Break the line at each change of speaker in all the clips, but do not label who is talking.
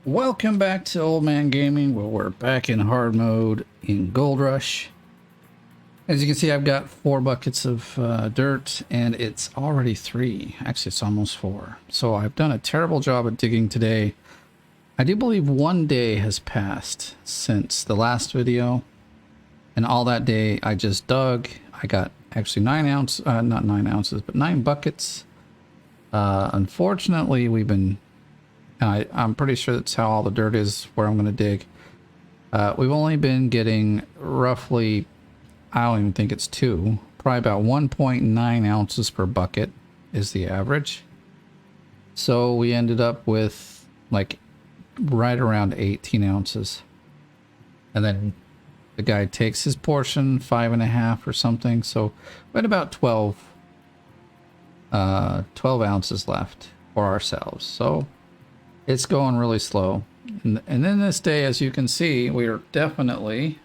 Welcome back to Old Man Gaming, where we're back in hard mode in Gold Rush. As you can see, I've got 4 buckets of dirt, and it's already 3. Actually, it's almost 4. So I've done a terrible job at digging today. I do believe 1 day has passed since the last video, and all that day I just dug. I got actually 9 ounces, not 9 ounces, but 9 buckets. Unfortunately, we've been... I'm pretty sure that's how all the dirt is where I'm going to dig. We've only been getting roughly, I don't even think it's 2, probably about 1.9 ounces per bucket is the average. So we ended up with like right around 18 ounces. And then the guy takes his portion, 5.5 or something. So we had about 12 ounces left for ourselves. So it's going really slow. And then this day, as you can see, we're definitely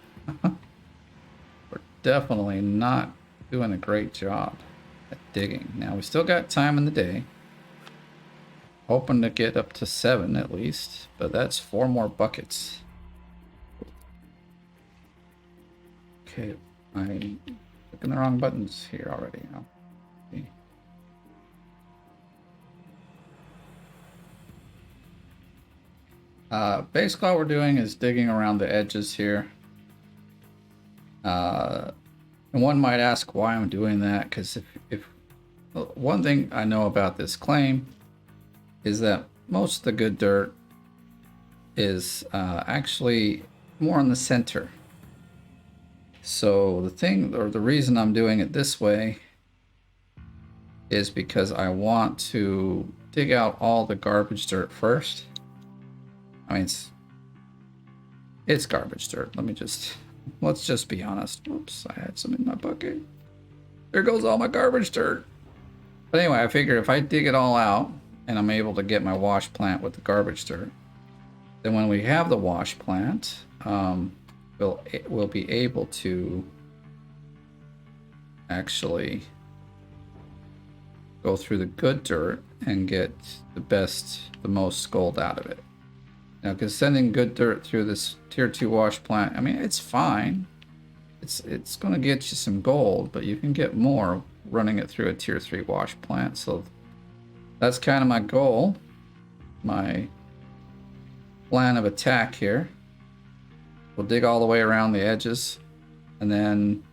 not doing a great job at digging. Now, we still got time in the day. Hoping to get up to 7 at least, but that's 4 more buckets. Okay, I'm clicking the wrong buttons here already. Okay. Basically all we're doing is digging around the edges here. And one might ask why I'm doing that, because if one thing I know about this claim is that most of the good dirt is actually more in the center. So the thing, or the reason I'm doing it this way, is because I want to dig out all the garbage dirt first. I mean, it's garbage dirt. Let's just be honest. Oops, I had some in my bucket. There goes all my garbage dirt. But anyway, I figure if I dig it all out and I'm able to get my wash plant with the garbage dirt, then when we have the wash plant, we'll be able to actually go through the good dirt and get the most gold out of it. Now, because sending good dirt through this tier 2 wash plant, I mean, it's fine. It's going to get you some gold, but you can get more running it through a tier 3 wash plant. So that's kind of my goal, my plan of attack here. We'll dig all the way around the edges, and then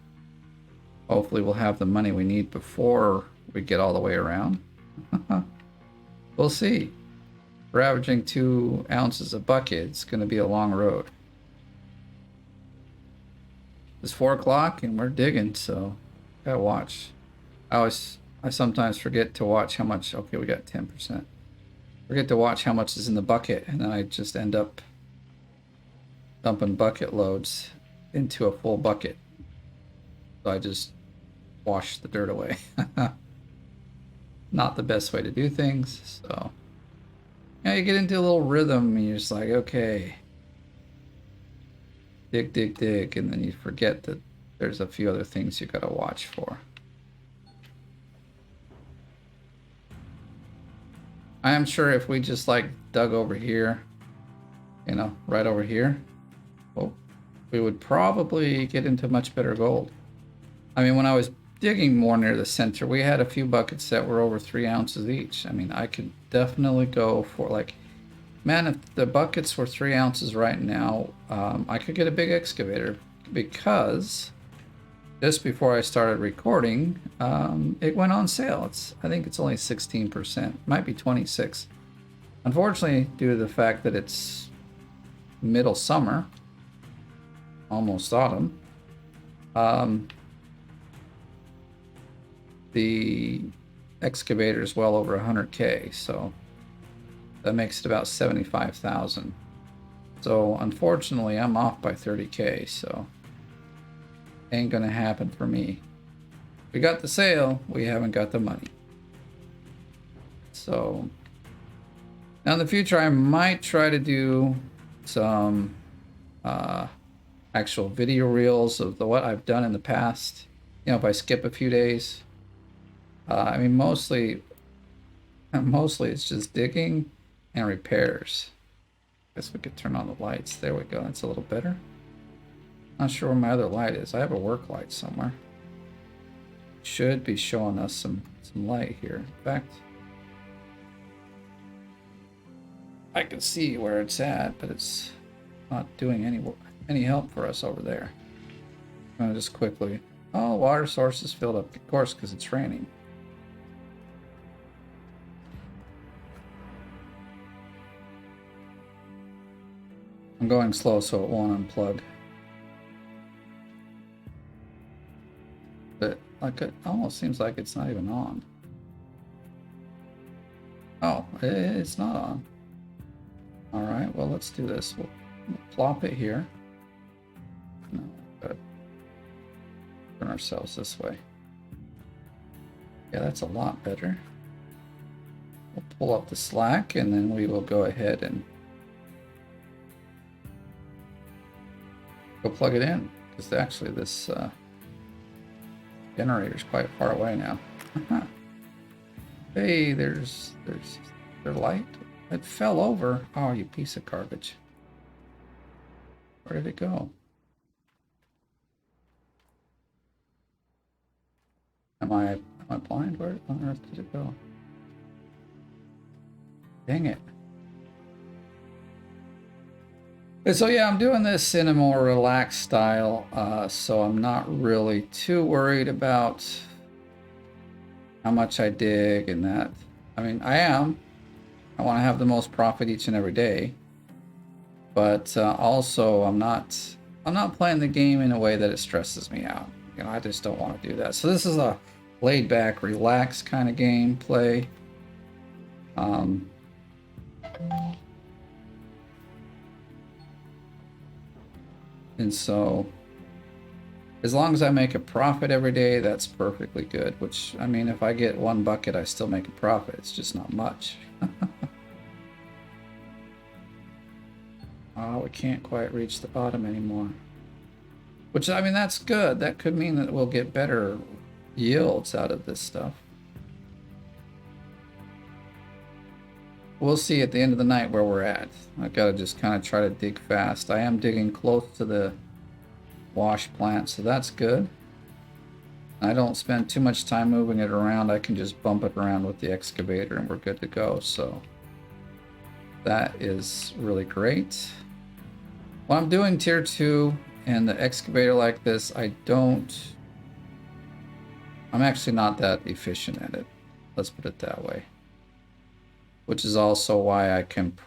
hopefully we'll have the money we need before we get all the way around. We'll see. We're averaging 2 ounces a bucket. It's going to be a long road. It's 4 o'clock and we're digging, so gotta watch. I sometimes forget to watch how much. Okay, we got 10%. Forget to watch how much is in the bucket, and then I just end up dumping bucket loads into a full bucket. So I just wash the dirt away. Not the best way to do things, so. Yeah, you get into a little rhythm and you're just like, okay, dig, dig, dig, and then you forget that there's a few other things you gotta watch for. I am sure if we just like dug over here, right over here, well, we would probably get into much better gold. I mean, when I was digging more near the center, we had a few buckets that were over 3 ounces each. I mean, I could definitely go for man, if the buckets were 3 ounces right now, I could get a big excavator, because just before I started recording, it went on sale. I think it's only 16%, might be 26. Unfortunately, due to the fact that it's middle summer, almost autumn, the excavator is well over 100K, so that makes it about 75,000. So unfortunately, I'm off by 30K, so ain't gonna happen for me. We got the sale, we haven't got the money. So now in the future, I might try to do some actual video reels of what I've done in the past. If I skip a few days. I mean, mostly it's just digging and repairs. Guess we could turn on the lights. There we go. That's a little better. Not sure where my other light is. I have a work light somewhere. Should be showing us some light here. In fact, I can see where it's at, but it's not doing any help for us over there. I'm gonna just quickly. Oh, water source is filled up, of course, because it's raining. I'm going slow so it won't unplug. But like it almost seems like it's not even on. Oh, it's not on. All right, well, let's do this. We'll plop it here. No, gotta turn ourselves this way. Yeah, that's a lot better. We'll pull up the slack and then we will go ahead and go plug it in, because actually this generator is quite far away now. Hey, there's their light. It fell over. Oh, you piece of garbage. Where did it go? Am I blind? Where on earth did it go? Dang it. And so yeah, I'm doing this in a more relaxed style, so I'm not really too worried about how much I dig and that. I mean, I am. I want to have the most profit each and every day, but also I'm not playing the game in a way that it stresses me out. You know, I just don't want to do that. So this is a laid back, relaxed kind of game play. And so as long as I make a profit every day, that's perfectly good. Which, I mean, if I get one bucket, I still make a profit. It's just not much. Oh, we can't quite reach the bottom anymore. Which, I mean, that's good. That could mean that we'll get better yields out of this stuff. We'll see at the end of the night where we're at. I've got to just kind of try to dig fast. I am digging close to the wash plant, so that's good. I don't spend too much time moving it around. I can just bump it around with the excavator and we're good to go. So that is really great. When I'm doing tier 2 and the excavator like this, I'm actually not that efficient at it. Let's put it that way. Which is also why I can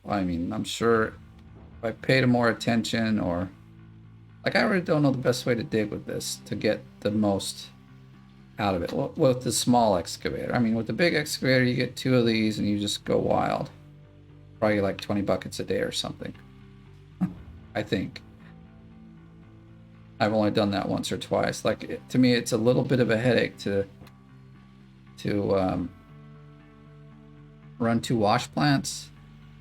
I'm sure if I paid more attention, or like, I really don't know the best way to dig with this to get the most out of it. With the small excavator. I mean, with the big excavator, you get 2 of these and you just go wild. Probably like 20 buckets a day or something. I think. I've only done that once or twice. Like, to me, it's a little bit of a headache to run 2 wash plants.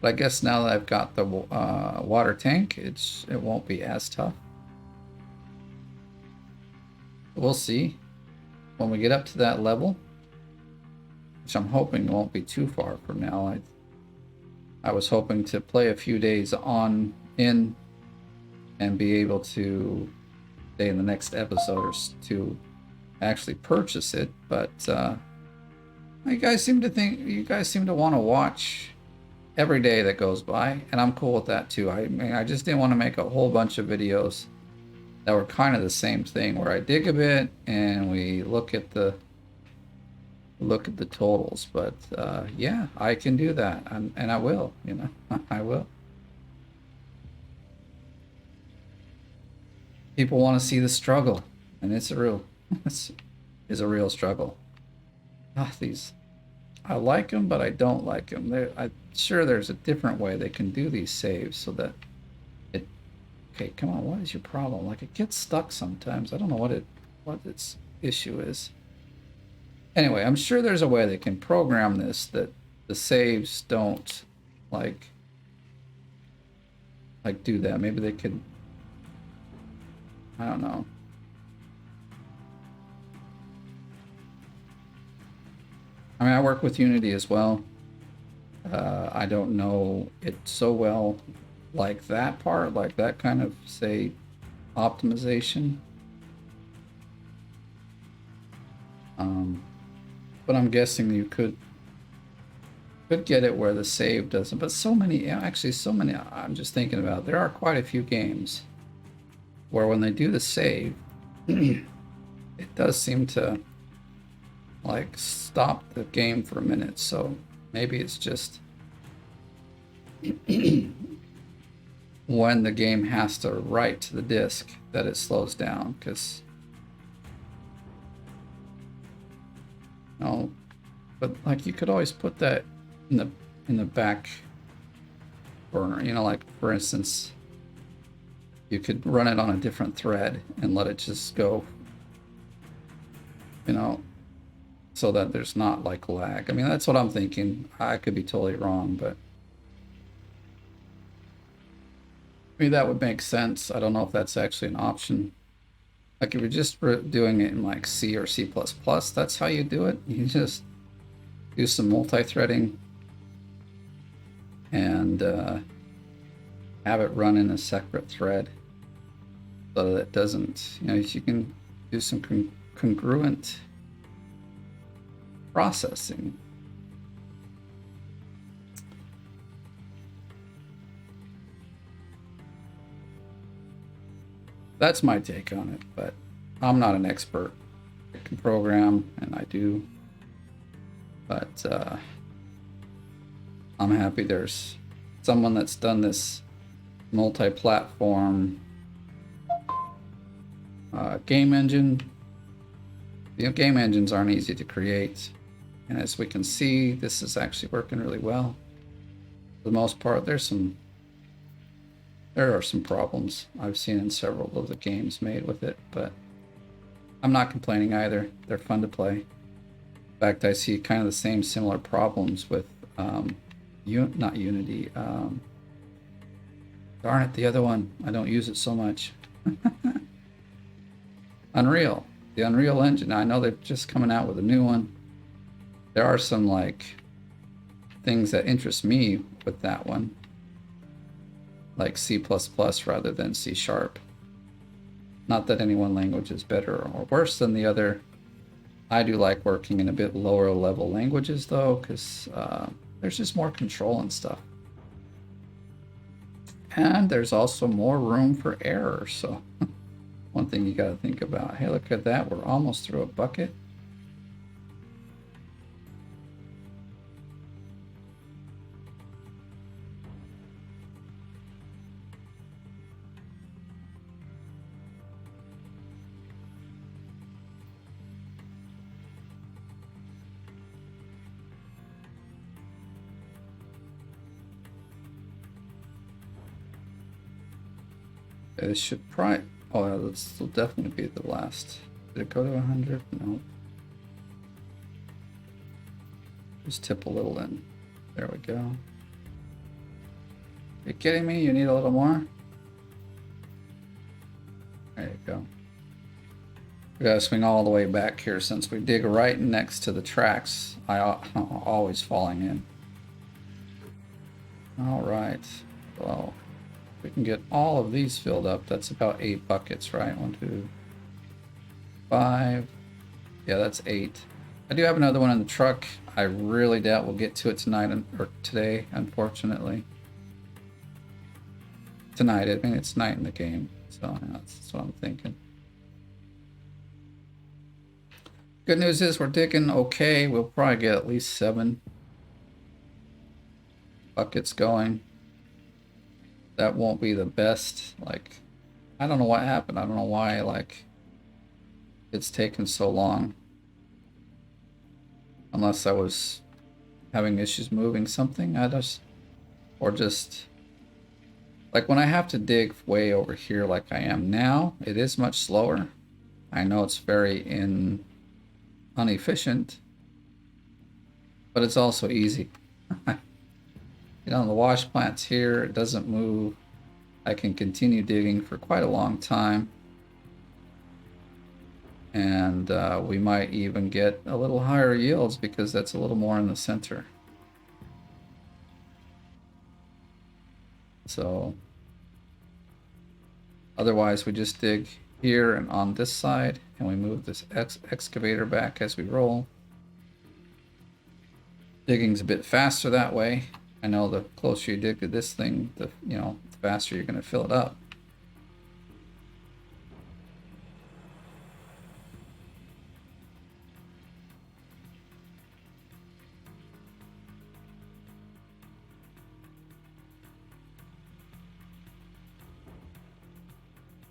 But I guess now that I've got the water tank, it won't be as tough. We'll see when we get up to that level, which I'm hoping won't be too far from now. I was hoping to play a few days in and be able to, say, in the next episode to actually purchase it, but you guys seem to want to watch every day that goes by, and I'm cool with that too. I mean, I just didn't want to make a whole bunch of videos that were kind of the same thing, where I dig a bit and we look at the totals. But yeah, I can do that, and I will. You know, I will. People want to see the struggle, and it's a real struggle. These, I like them, but I don't like them. I'm sure there's a different way they can do these saves so that it. Okay, come on. What is your problem? Like, it gets stuck sometimes. I don't know what its issue is. Anyway, I'm sure there's a way they can program this that the saves don't like do that. Maybe they could. I don't know. I mean, I work with Unity as well, I don't know it so well like that part, like that kind of, say, optimization. But I'm guessing you could get it where the save doesn't. But so many, actually, so many. I'm just thinking about. There are quite a few games where when they do the save, it does seem to like stop the game for a minute. So maybe it's just when the game has to write to the disk that it slows down, because no, but like you could always put that in the back burner, like for instance, you could run it on a different thread and let it just go, so that there's not like lag. I mean, that's what I'm thinking. I could be totally wrong, but I mean, that would make sense. I don't know if that's actually an option. Like if you're just doing it in like C or C++, that's how you do it. You just do some multi-threading and have it run in a separate thread so that it doesn't, you can do some congruent processing. That's my take on it, but I'm not an expert. I can program, and I do, but I'm happy there's someone that's done this multi-platform game engine. Game engines aren't easy to create, and as we can see, this is actually working really well. For the most part, there are some problems I've seen in several of the games made with it, but I'm not complaining either. They're fun to play. In fact, I see kind of the same similar problems with not Unity. Darn it, the other one. I don't use it so much. Unreal. The Unreal Engine. I know they're just coming out with a new one. There are some like things that interest me with that one, like C++ rather than C#. Not that any one language is better or worse than the other. I do like working in a bit lower level languages though, because there's just more control and stuff. And there's also more room for error, so one thing you got to think about. Hey, look at that. We're almost through a bucket. This should probably... Oh, yeah, this will definitely be the last. Did it go to 100? No. Just tip a little in. There we go. You kidding me? You need a little more? There you go. We gotta swing all the way back here since we dig right next to the tracks. I'm always falling in. All right. Well, we can get all of these filled up. That's about 8 buckets, right? 1, 2, 5. Yeah, that's 8. I do have another one in the truck. I really doubt we'll get to it tonight or today, unfortunately. Tonight, I mean, it's night in the game, so that's what I'm thinking. Good news is we're digging okay. We'll probably get at least 7 buckets going. That won't be the best. Like, I don't know what happened. I don't know why, like, it's taken so long. Unless I was having issues moving something. Or just, like when I have to dig way over here like I am now, it is much slower. I know it's very inefficient, but it's also easy. The wash plant's here, it doesn't move. I can continue digging for quite a long time. And we might even get a little higher yields because that's a little more in the center. So otherwise we just dig here and on this side, and we move this excavator back as we roll. Digging's a bit faster that way. I know the closer you dig to this thing, the faster you're going to fill it up.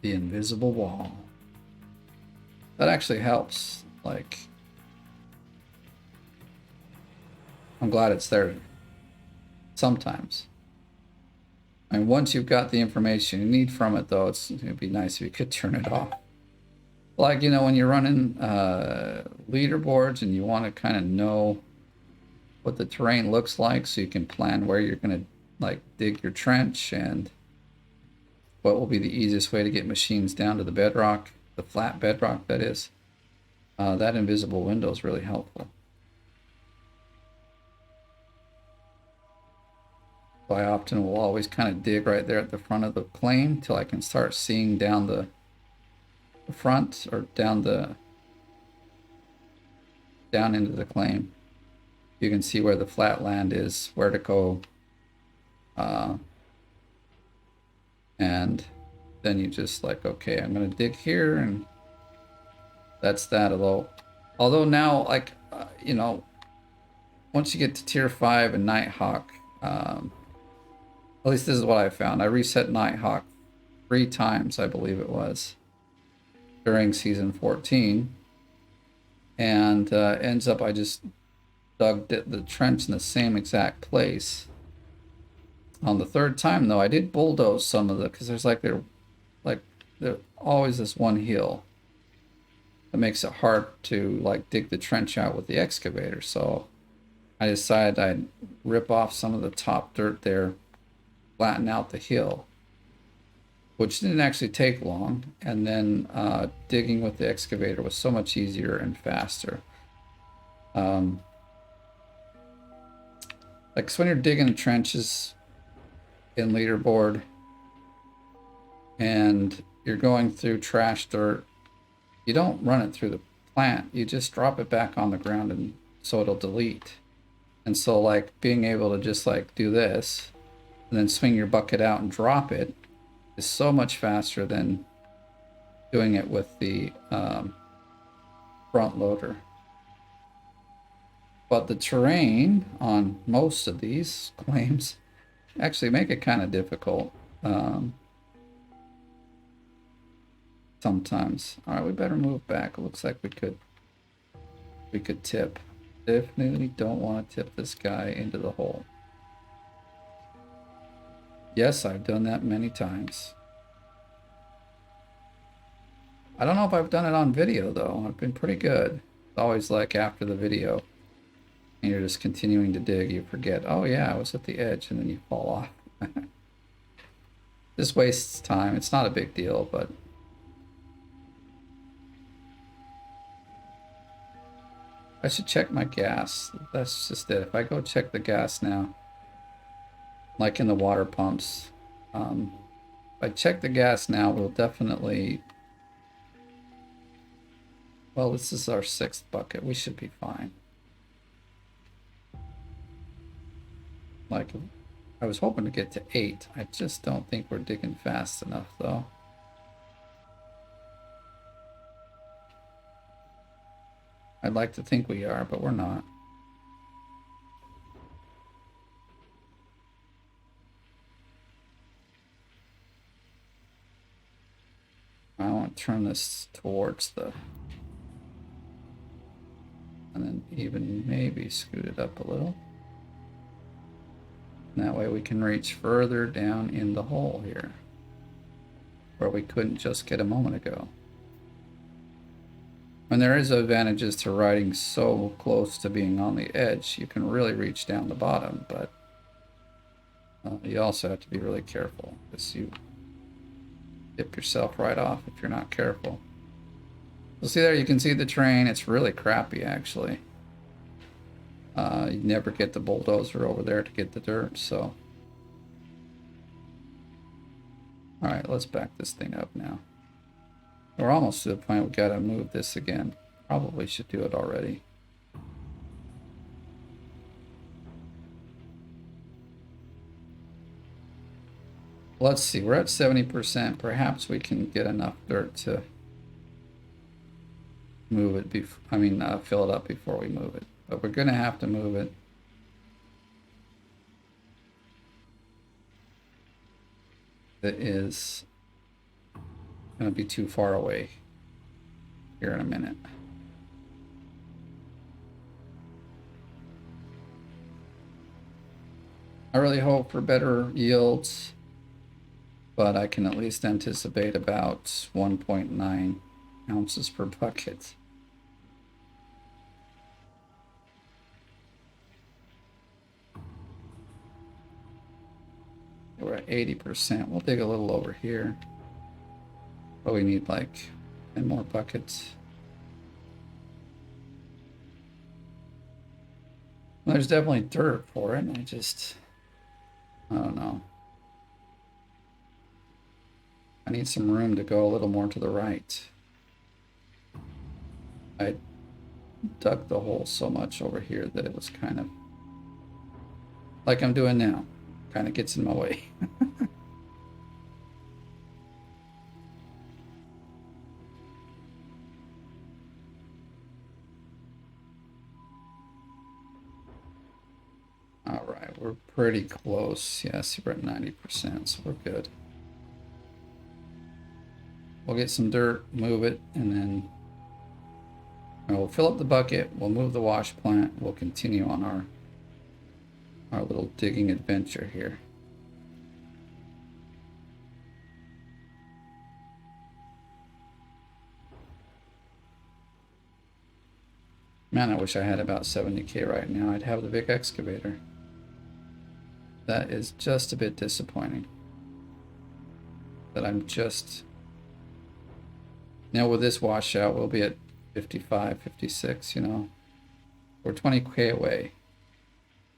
The invisible wall. That actually helps. Like, I'm glad it's there sometimes. I mean, once you've got the information you need from it, though, it'd be nice if you could turn it off. Like, when you're running leaderboards and you want to kind of know what the terrain looks like so you can plan where you're going to, like, dig your trench and what will be the easiest way to get machines down to the bedrock, the flat bedrock, that is. That invisible window is really helpful. So I often will always kind of dig right there at the front of the claim till I can start seeing down the front, or down into the claim. You can see where the flat land is, where to go. And then you just like, okay, I'm gonna dig here, and that's that. Although now, like, once you get to tier 5 and Nighthawk, at least this is what I found. I reset Nighthawk 3 times, I believe it was, during season 14, and ends up I just dug the trench in the same exact place. On the 3rd time, though, I did bulldoze some of because there's there's always this one hill that makes it hard to like dig the trench out with the excavator. So I decided I'd rip off some of the top dirt there, flatten out the hill, which didn't actually take long, and then digging with the excavator was so much easier and faster. Like, so when you're digging trenches in leaderboard and you're going through trash dirt, you don't run it through the plant, you just drop it back on the ground, and so it'll delete. And so, like, being able to just like do this and then swing your bucket out and drop it is so much faster than doing it with the front loader. But the terrain on most of these claims actually make it kind of difficult sometimes. All right, we better move back. It looks like we could tip. Definitely don't want to tip this guy into the hole. Yes, I've done that many times. I don't know if I've done it on video, though. I've been pretty good. It's always like after the video, and you're just continuing to dig, you forget, oh yeah, I was at the edge, and then you fall off. This wastes time. It's not a big deal, but I should check my gas. That's just it. If I go check the gas now, like in the water pumps, if I check the gas now, we'll definitely... Well, this is our 6th bucket. We should be fine. Like, I was hoping to get to 8. I just don't think we're digging fast enough, though. I'd like to think we are, but we're not. I want to turn this towards the... and then even maybe scoot it up a little. And that way we can reach further down in the hole here, where we couldn't just get a moment ago. And there is advantages to riding so close to being on the edge. You can really reach down the bottom, but you also have to be really careful, because you dip yourself right off if you're not careful. So see there, you can see the terrain. It's really crappy, actually. You never get the bulldozer over there to get the dirt, so All right, let's back this thing up now. We're almost to the point we gotta move this again. Probably should do it already. Let's see, we're at 70%. Perhaps we can get enough dirt to move it fill it up before we move it. But we're gonna have to move it. It is gonna be too far away here in a minute. I really hope for better yields, but I can at least anticipate about 1.9 ounces per bucket. We're at 80%. We'll dig a little over here. But we need like 10 more buckets. Well, there's definitely dirt for it. I don't know. I need some room to go a little more to the right. I dug the hole so much over here that it was kind of like I'm doing now. Kind of gets in my way. All right, we're pretty close. Yes, we're at 90%, so we're good. We'll get some dirt, move it, and then we'll fill up the bucket. We'll move the wash plant. We'll continue on our little digging adventure here. Man, I wish I had about 70K right now. I'd have the big excavator. That is just a bit disappointing. That I'm just... Now with this washout, we'll be at 55, 56, you know. We're 20K away.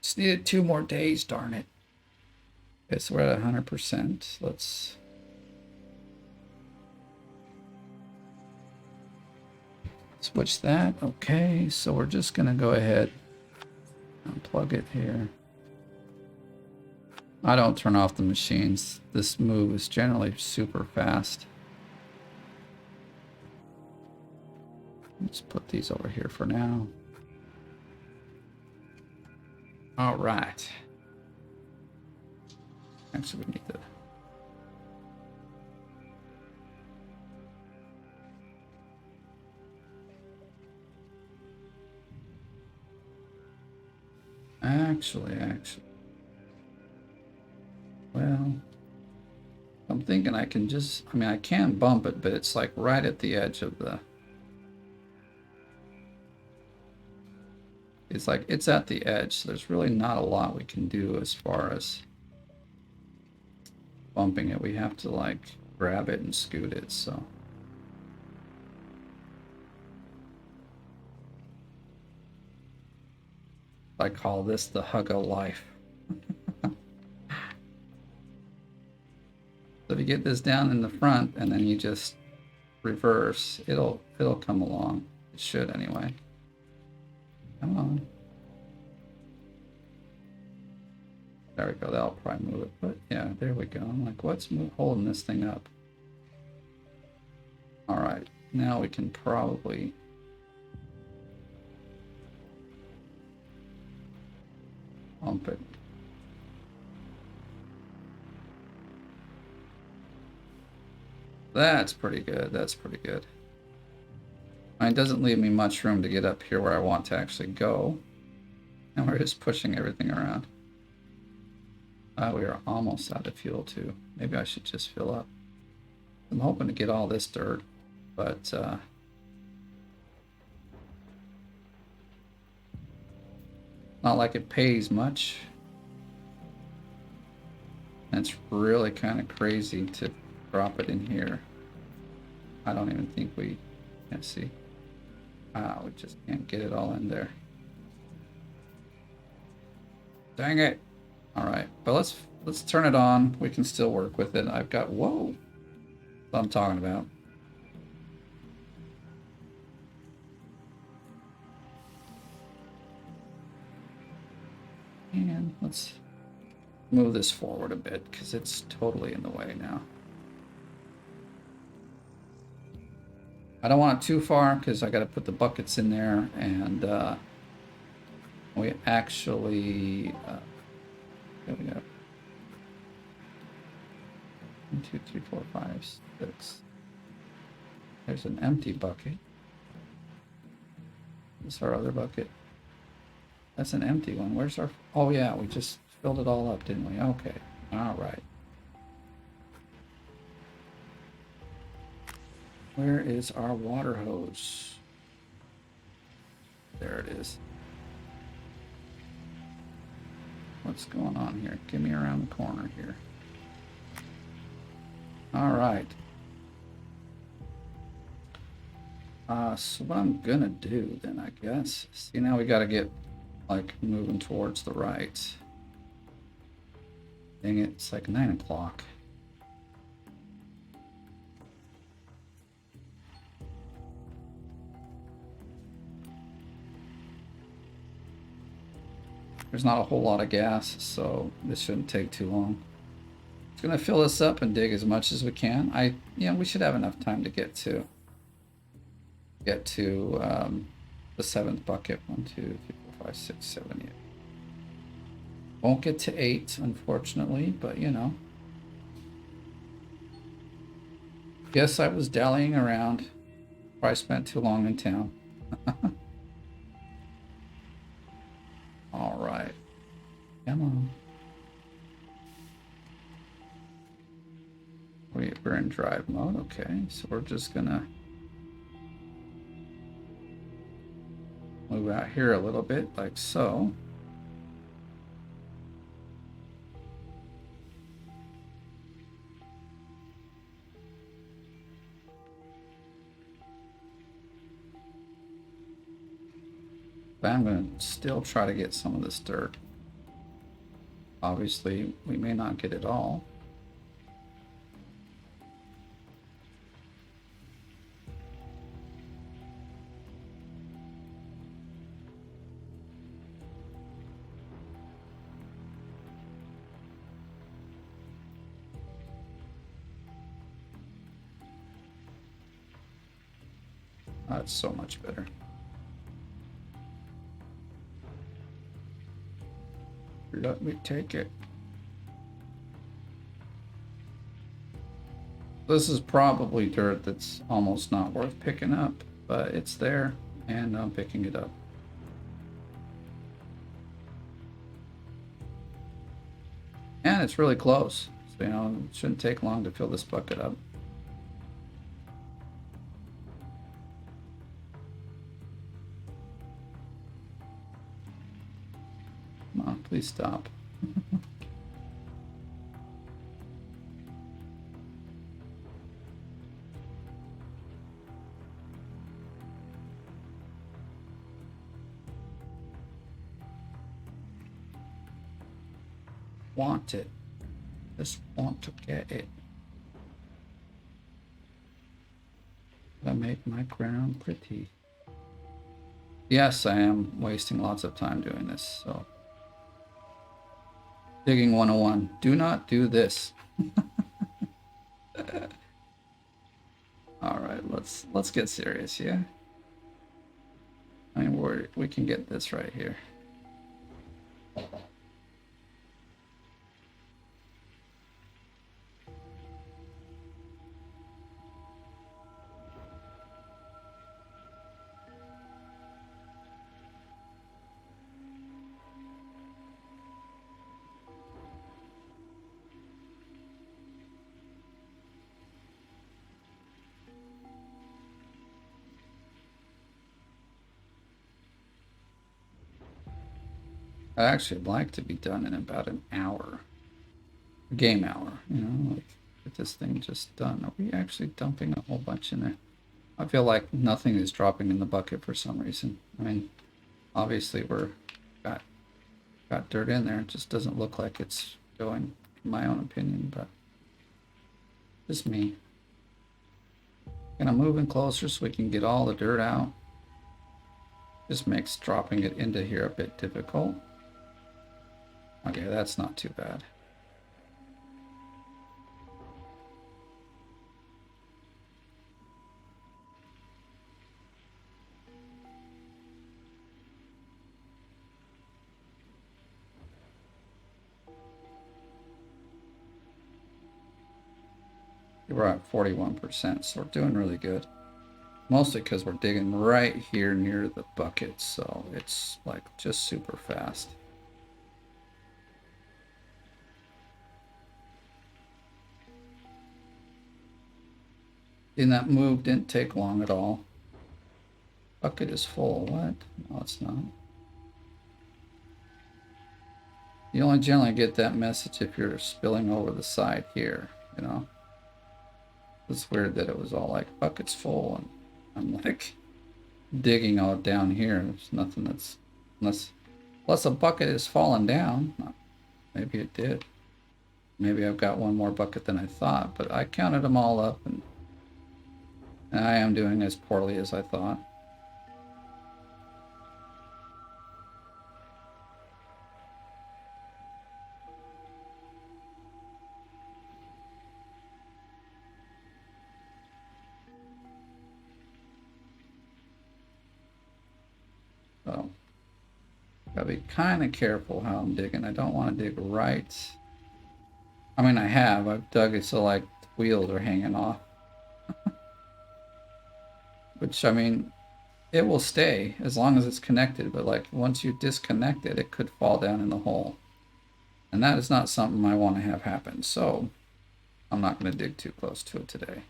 Just needed 2 more days, darn it. Okay, so we're at 100%. Let's... switch that. Okay, so we're just gonna go ahead and plug it here. I don't turn off the machines. This move is generally super fast. Let's put these over here for now. All right. Actually, we need to... Actually. Well, I'm thinking I can just... I mean, I can bump it, but it's like right at the edge of the... It's like, it's at the edge, so there's really not a lot we can do as far as bumping it. We have to like grab it and scoot it, so. I call this the hug of life. So if you get this down in the front and then you just reverse, it'll come along. It should anyway. Come on. There we go. That'll probably move it. But yeah, there we go. I'm like, what's holding this thing up? All right. Now we can probably... bump it. That's pretty good. That's pretty good. It doesn't leave me much room to get up here where I want to actually go. And we're just pushing everything around. We are almost out of fuel too. Maybe I should just fill up. I'm hoping to get all this dirt, but not like it pays much. And it's really kind of crazy to drop it in here. I don't even think we can see. We just can't get it all in there. Dang it. All right, but let's let's turn it on. We can still work with it. I've got, whoa, that's what I'm talking about. And let's move this forward a bit because it's totally in the way now. I don't want it too far because I got to put the buckets in there, and we actually there we go. 1, 2, 3, 4, 5, 6. There's an empty bucket. This is our other bucket. That's an empty one. Where's our... Oh yeah, we just filled it all up, didn't we? Okay. All right. Where is our water hose? There it is. What's going on here? Give me around the corner here. All right. So what I'm gonna do then, I guess. See, now we got to get like moving towards the right. Dang it! It's like 9 o'clock. There's not a whole lot of gas, so this shouldn't take too long. It's gonna fill this up and dig as much as we can. We should have enough time to get to the 7th bucket. 1, 2, 3, 4, 5, 6, 7, 8. Won't get to 8, unfortunately, but you know. Guess I was dallying around. Probably spent too long in town. All right. Come on. We're in drive mode. Okay, so we're just gonna move out here a little bit, like so. But I'm going to still try to get some of this dirt. Obviously, we may not get it all. That's so much better. Let me take it. This is probably dirt that's almost not worth picking up, but it's there and I'm picking it up. And it's really close. So, you know, it shouldn't take long to fill this bucket up. Come on, please stop. Want it. Just want to get it. I make my ground pretty. Yes, I am wasting lots of time doing this, so. Digging 101. Do not do this. All right, let's get serious, yeah? I mean, we can get this right here. I'd actually like to be done in about an hour. Game hour, you know, like get this thing just done. Are we actually dumping a whole bunch in there? I feel like nothing is dropping in the bucket for some reason. I mean, obviously got dirt in there. It just doesn't look like it's going in my own opinion, but just me. Gonna move in closer so we can get all the dirt out. Just makes dropping it into here a bit difficult. Okay, that's not too bad. We're at 41%, so we're doing really good. Mostly because we're digging right here near the bucket, so it's like just super fast. And that move didn't take long at all. Bucket is full. What? No, it's not. You only generally get that message if you're spilling over the side here, you know? It's weird that it was all like bucket's full, and I'm like digging all down here. There's nothing that's unless a bucket is falling down. Maybe it did. Maybe I've got one more bucket than I thought, but I counted them all up, and I am doing as poorly as I thought. So, gotta be kind of careful how I'm digging. I don't want to dig right. I mean, I've dug it so like the wheels are hanging off. Which, I mean, it will stay as long as it's connected, but like once you disconnect it, it could fall down in the hole. And that is not something I want to have happen. So, I'm not going to dig too close to it today.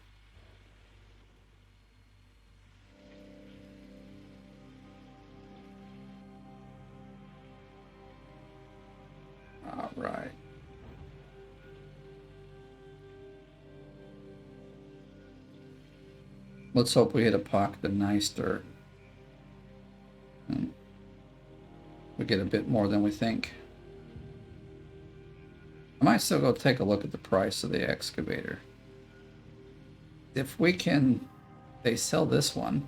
All right. Let's hope we hit a pocket of nice dirt. And we get a bit more than we think. I might still go take a look at the price of the excavator. If we can, they sell this one.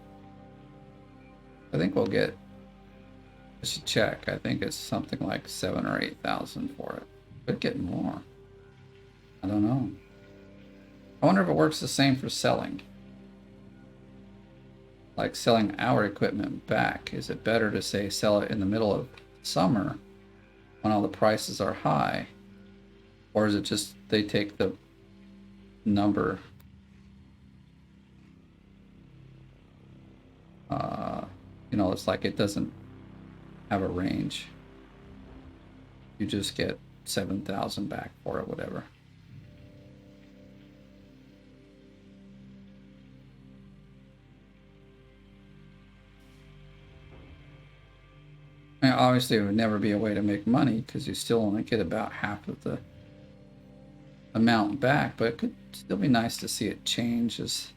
I think we'll get, I should check. I think it's something like 7,000 or 8,000 for it. Could get more. I don't know. I wonder if it works the same for selling. Like selling our equipment back. Is it better to say sell it in the middle of summer when all the prices are high? Or is it just they take the number? You know, it's like it doesn't have a range. You just get 7,000 back for it, whatever. I mean, obviously, it would never be a way to make money because you still only get about half of the amount back, but it could still be nice to see it change as,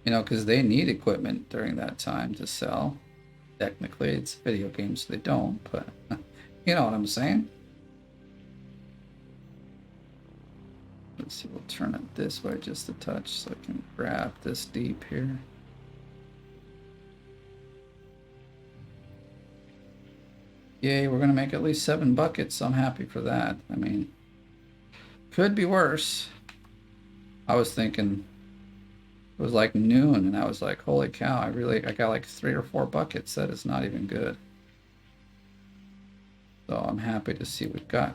you know, because they need equipment during that time to sell. Technically, it's video games, so they don't, but you know what I'm saying? Let's see, we'll turn it this way just a touch so I can grab this deep here. Yay, we're going to make at least 7 buckets. I'm happy for that. I mean, could be worse. I was thinking it was like noon, and I was like, holy cow, I got like 3 or 4 buckets. That is not even good. So I'm happy to see we've got.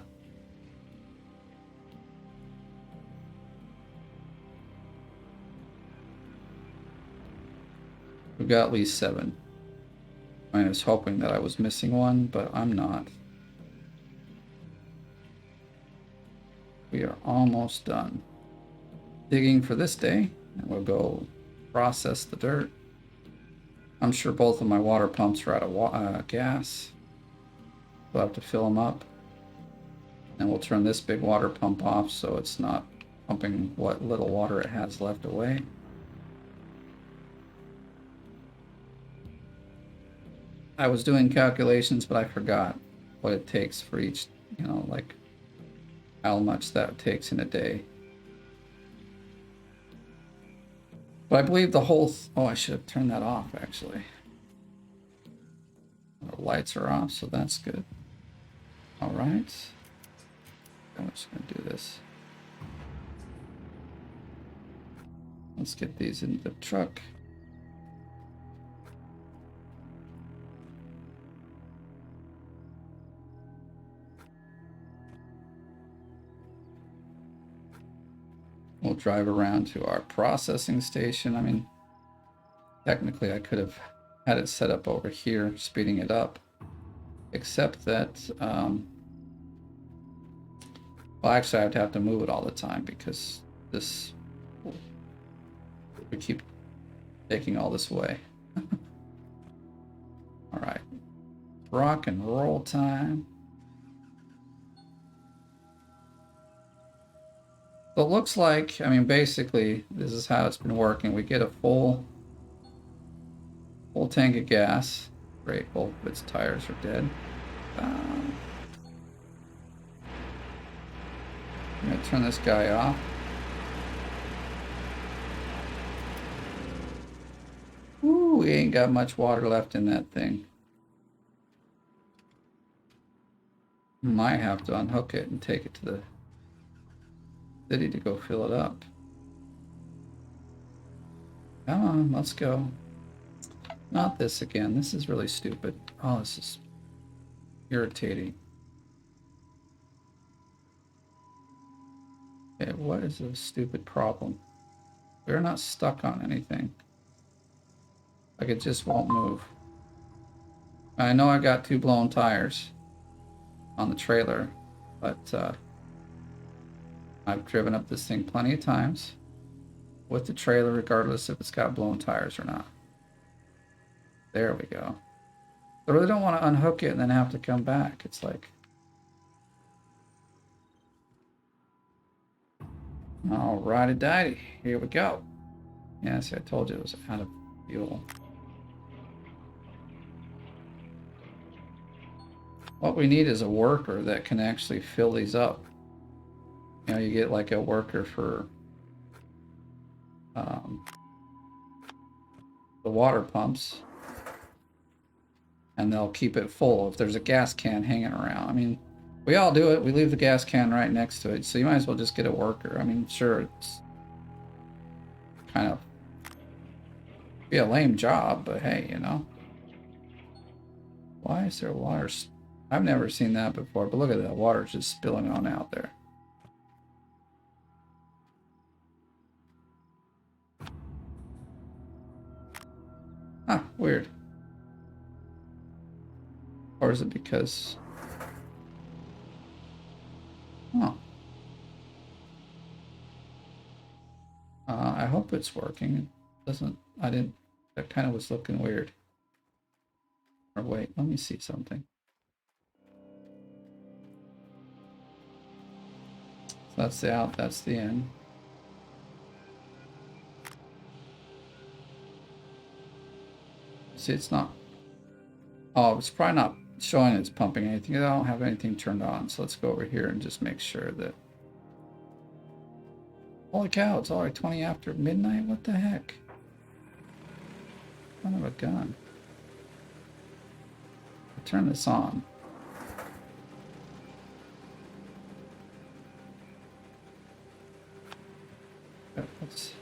We've got at least 7. I was hoping that I was missing one, but I'm not. We are almost done digging for this day, and we'll go process the dirt. I'm sure both of my water pumps are out of gas. We'll have to fill them up. And we'll turn this big water pump off so it's not pumping what little water it has left away. I was doing calculations, but I forgot what it takes for each you know, like how much that takes in a day. But I believe the whole... oh, I should have turned that off, actually. The lights are off, so that's good. All right. I'm just going to do this. Let's get these into the truck. We'll drive around to our processing station. I mean, technically I could have had it set up over here, speeding it up. Except that, well, actually I'd have to move it all the time because this, we keep taking all this away. All right, rock and roll time. So it looks like, I mean, basically this is how it's been working. We get a full tank of gas. Great, both of its tires are dead. I'm gonna turn this guy off. Ooh, we ain't got much water left in that thing. Might have to unhook it and take it to the city to go fill it up. Come on, let's go. Not this again. This is really stupid. Oh, this is irritating. Okay, what is the stupid problem? We're not stuck on anything. Like it just won't move. I know I got 2 blown tires on the trailer, but I've driven up this thing plenty of times with the trailer, regardless if it's got blown tires or not. There we go. I really don't want to unhook it and then have to come back. It's like, alrighty dighty, here we go. Yes, I told you it was out of fuel. What we need is a worker that can actually fill these up. You know, you get like a worker for the water pumps, and they'll keep it full if there's a gas can hanging around. I mean, we all do it. We leave the gas can right next to it, so you might as well just get a worker. I mean, sure, it's kind of be a lame job, but hey, you know. Why is there water? I've never seen that before, but look at that. Water just spilling on out there. Ah, weird. Or is it because... oh. I hope it's working. It doesn't... I didn't... that kind of was looking weird. Or wait, let me see something. So that's the out, that's the in. See, it's not... oh, it's probably not showing it's pumping anything. I don't have anything turned on, so let's go over here and just make sure that... holy cow, it's already 20 after midnight? What the heck? Son of a gun. I'll turn this on. Let's...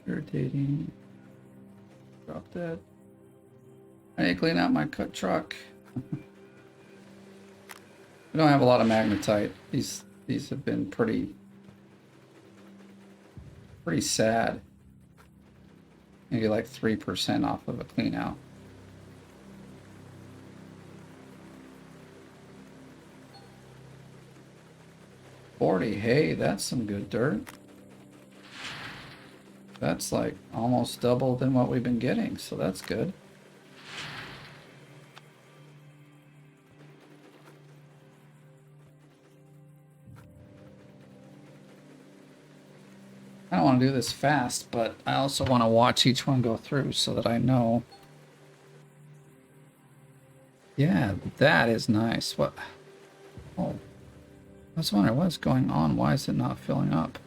irritating. Drop that. I need to clean out my cut truck. We don't have a lot of magnetite. These have been pretty sad. Maybe like 3% off of a clean out. $40. Hey, that's some good dirt. That's like almost double than what we've been getting, so that's good. I don't want to do this fast, but I also want to watch each one go through so that I know Yeah, that is nice. What? Oh, I was wondering what's going on. Why is it not filling up?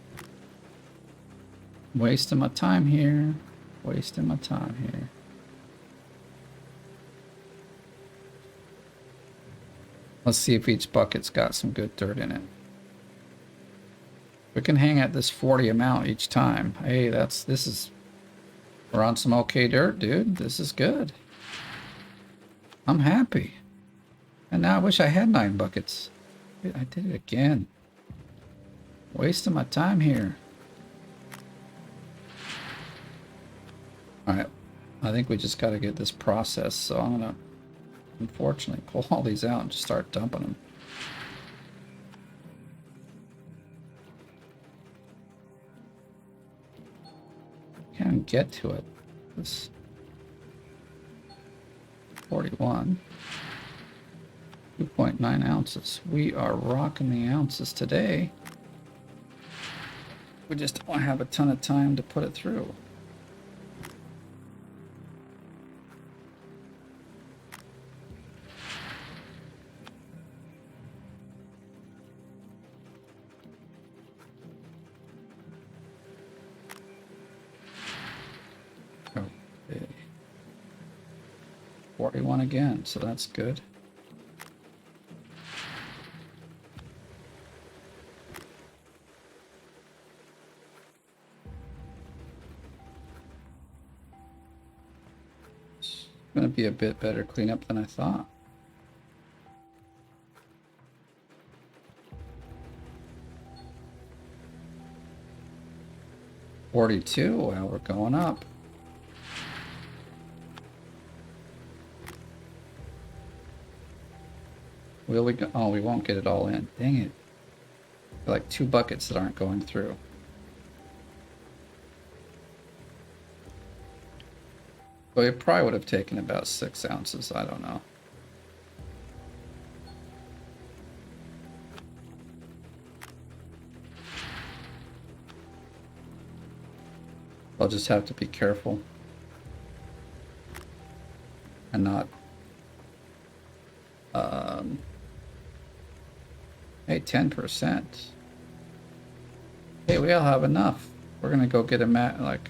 Wasting my time here. Wasting my time here. Let's see if each bucket's got some good dirt in it. We can hang at this 40 amount each time. Hey, we're on some okay dirt, dude. This is good. I'm happy. And now I wish I had 9 buckets. I did it again. Wasting my time here. Alright. I think we just got to get this processed, so I'm going to unfortunately pull all these out and just start dumping them. Can't get to it. This 41. 2.9 ounces. We are rocking the ounces today. We just don't have a ton of time to put it through. Okay. 41 again, so that's good. Going to be a bit better cleanup than I thought. $42. Well, we're going up. Will we go? Oh, we won't get it all in. Dang it. Like 2 buckets that aren't going through. Well, it probably would have taken about 6 ounces. I don't know. I'll just have to be careful and not. Hey, 10%. Hey, we all have enough. We're gonna go get an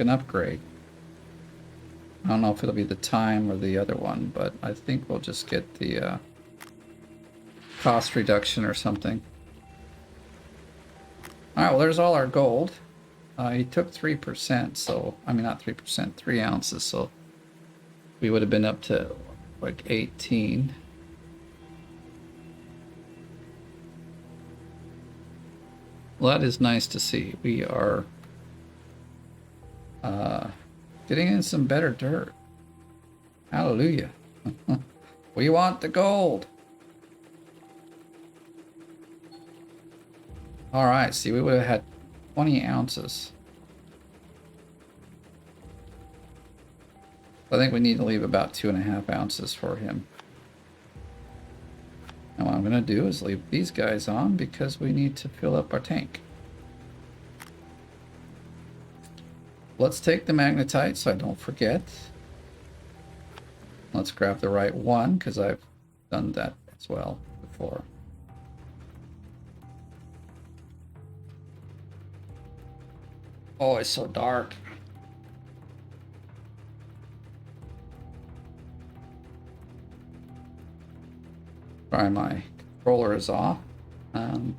upgrade. I don't know if it'll be the time or the other one, but I think we'll just get the cost reduction or something. All right, well, there's all our gold. He took 3%, so, I mean, not 3%, 3 ounces, so we would have been up to like 18. Well, that is nice to see. We are getting in some better dirt. Hallelujah. We want the gold. All right, see, we would have had 20 ounces. I think we need to leave about 2.5 ounces for him. And what I'm going to do is leave these guys on because we need to fill up our tank. Let's take the magnetite so I don't forget. Let's grab the right one because I've done that as well before. Oh, it's so dark. Sorry, my controller is off. I'm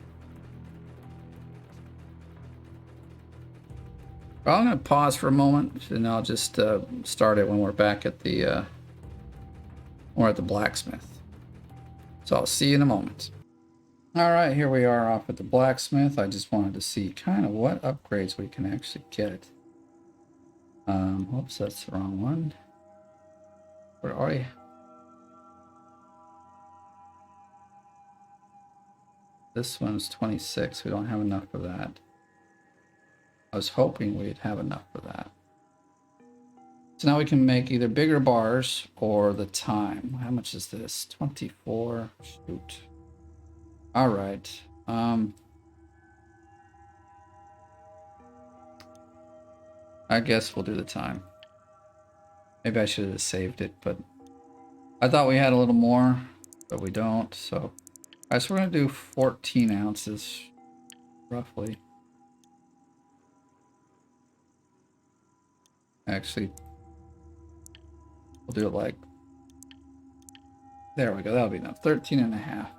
going to pause for a moment, and I'll just start it when we're back at the blacksmith. So I'll see you in a moment. All right, here we are off at the blacksmith. I just wanted to see kind of what upgrades we can actually get. Whoops, that's the wrong one. We're already. This one's 26. We don't have enough for that. I was hoping we'd have enough for that. So now we can make either bigger bars or the time. How much is this? 24. Shoot. All right. I guess we'll do the time. Maybe I should have saved it, but I thought we had a little more, but we don't. So, all right, so we're gonna do 14 ounces, roughly. Actually, we'll do it like, there we go, that'll be enough. 13 and a half.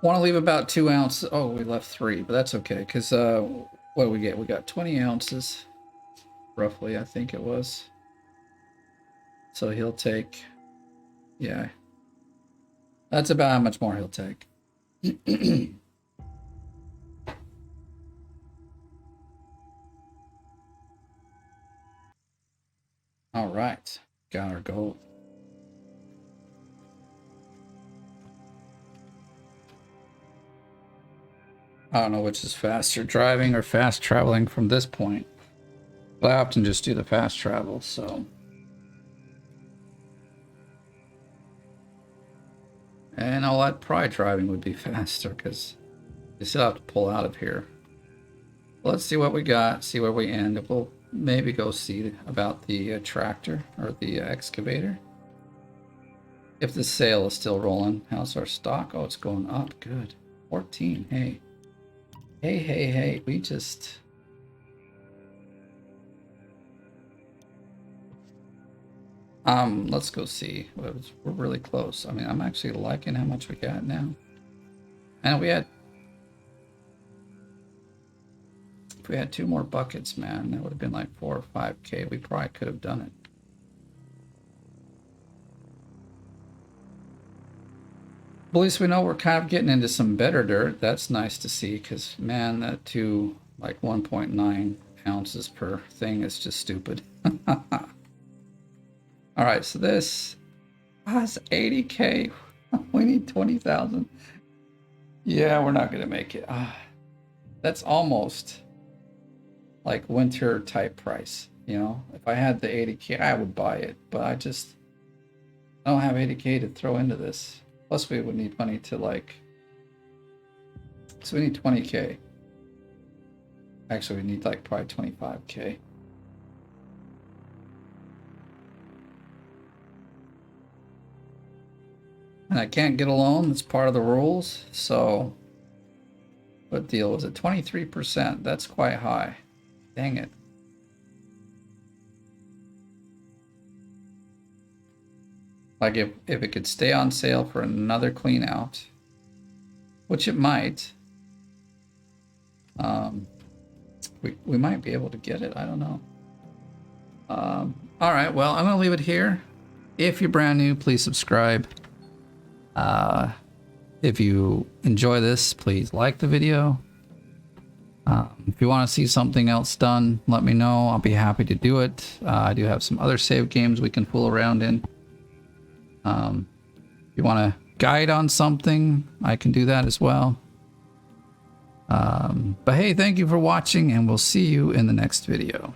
Want to leave about 2 ounces. Oh, we left 3, but that's okay, because what do we get? We got 20 ounces, roughly, I think it was. So he'll take, yeah, that's about how much more he'll take. All right, got our gold. I don't know which is faster, driving or fast traveling from this point. But I often just do the fast travel, so. And I'll let probably driving would be faster because you still have to pull out of here. Let's see what we got, see where we end. We'll maybe go see about the tractor or the excavator. If the sale is still rolling. How's our stock? Oh, it's going up. Good. 14. Hey. Hey. We just... let's go see. We're really close. I mean, I'm actually liking how much we got now. And if we had 2 more buckets, man, that would have been like 4 or 5K. We probably could have done it. But at least we know we're kind of getting into some better dirt. That's nice to see, because man, that 2, like 1.9 ounces per thing is just stupid. All right, so this is 80K. We need 20,000. Yeah, we're not gonna make it. That's almost like winter type price. You know, if I had the 80K, I would buy it, but I don't have 80K to throw into this. Plus, we would need money to like. So we need 20K. Actually, we need like probably 25K. And I can't get a loan. That's part of the rules. So, what deal was it? 23%. That's quite high. Dang it. Like if it could stay on sale for another clean out, which it might, we might be able to get it. I don't know. All right. Well, I'm going to leave it here. If you're brand new, please subscribe. If you enjoy this, please like the video. If you want to see something else done, let me know. I'll be happy to do it. I do have some other save games we can fool around in. If you want to guide on something, I can do that as well. But hey, thank you for watching, and we'll see you in the next video.